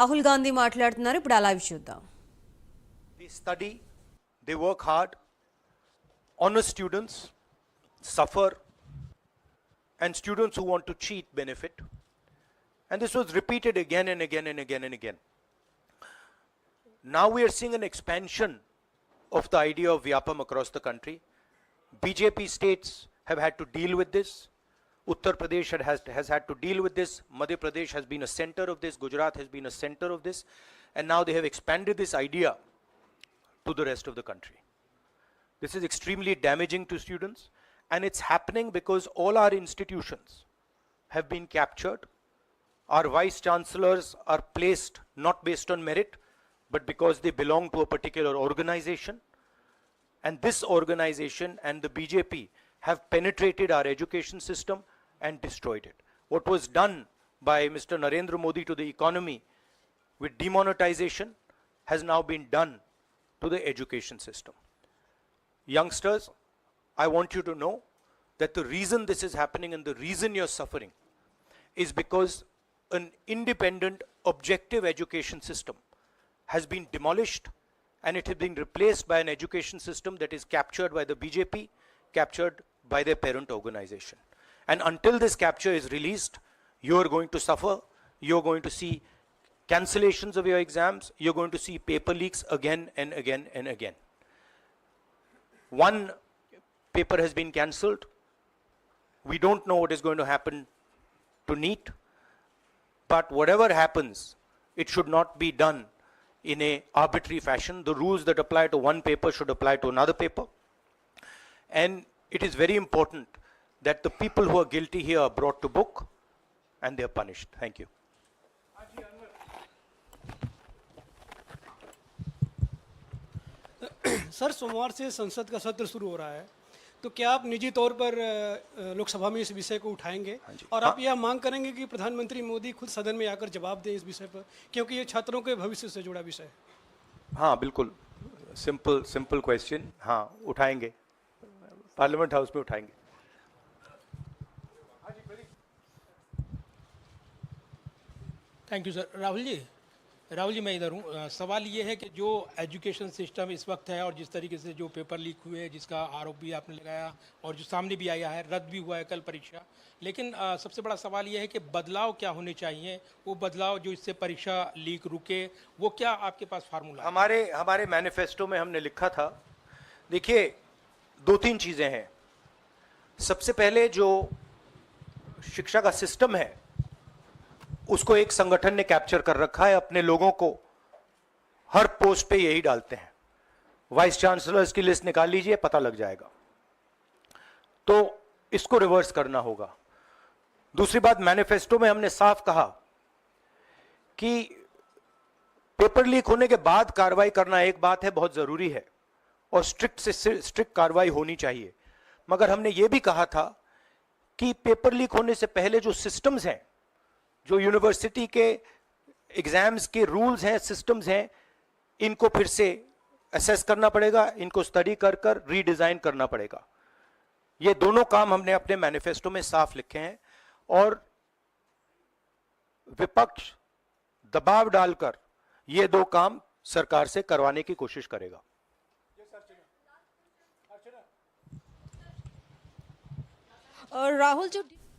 రాహుల్ గాంధీ మాట్లాడుతున్నారు. ఇప్పుడు ఆ లైవ్ చూద్దాం. They study, they work hard, honest students suffer, and students who want to cheat benefit. And this was repeated again and again and again and again. Now we are seeing an expansion of the idea of Vyapam across the country. BJP states have had to deal with this. Uttar Pradesh has had to deal with this. Madhya Pradesh has been a center of this. Gujarat has been a center of this. And now they have expanded this idea to the rest of the country. This is extremely damaging to students, and it's happening because all our institutions have been captured. Our vice chancellors are placed not based on merit, but because they belong to a particular organization. And this organization and the BJP have penetrated our education system and destroyed it. What was done by Mr. Narendra Modi to the economy with demonetization has now been done to the education system. Youngsters, I want you to know that the reason this is happening and the reason you're suffering is because an independent, objective education system has been demolished, and it has been replaced by an education system that is captured by the BJP, captured by their parent organization. And until this capture is released, you're going to suffer. You're going to see cancellations of your exams. You're going to see paper leaks again and again and again. One paper has been cancelled. We don't know what is going to happen to NEET, but whatever happens, it should not be done in a arbitrary fashion. The rules that apply to one paper should apply to another paper. And it is very important that the people who are guilty here are brought to book and they are punished. Thank you. Sir, सोमवार से संसद का सत्र शुरू हो रहा है, तो क्या आप निजी तौर पर लोकसभा में इस विषय को उठाएंगे और आप यह मांग करेंगे कि प्रधानमंत्री मोदी खुद सदन में आकर जवाब दें इस विषय पर, क्योंकि ये छात्रों के भविष्य से जुड़ा विषय है? हाँ, बिल्कुल सिंपल क्वेश्चन. हाँ, उठाएंगे, पार्लियामेंट हाउस में उठाएंगे. Thank you sir. Rahul ji मैं इधर हूँ. सवाल ये है कि जो एजुकेशन सिस्टम इस वक्त है और जिस तरीके से जो पेपर लीक हुए, जिसका आरोप भी आपने लगाया और जो सामने भी आया है, रद्द भी हुआ है कल परीक्षा, लेकिन सबसे बड़ा सवाल ये है कि बदलाव क्या होने चाहिए, वो बदलाव जो इससे परीक्षा लीक रुके, वो क्या आपके पास फार्मूला? हमारे मैनिफेस्टो में हमने लिखा था. देखिए, 2-3 चीज़ें हैं. सबसे पहले जो शिक्षा का सिस्टम है उसको एक संगठन ने कैप्चर कर रखा है. अपने लोगों को हर पोस्ट पे यही डालते हैं. वाइस चांसलर्स की लिस्ट निकाल लीजिए, पता लग जाएगा. तो इसको रिवर्स करना होगा. दूसरी बात, मैनिफेस्टो में हमने साफ कहा कि पेपर लीक होने के बाद कार्रवाई करना एक बात है, बहुत जरूरी है, और स्ट्रिक्ट से स्ट्रिक्ट कार्रवाई होनी चाहिए. मगर हमने यह भी कहा था कि पेपर लीक होने से पहले जो सिस्टम्स हैं, जो यूनिवर्सिटी के एग्जाम्स के रूल्स हैं, सिस्टम्स हैं, इनको फिर से असेस करना पड़ेगा, इनको स्टडी कर रीडिजाइन करना पड़ेगा. ये दोनों काम हमने अपने मैनिफेस्टो में साफ लिखे हैं, और विपक्ष दबाव डालकर ये दो काम सरकार से करवाने की कोशिश करेगा. राहुल, जो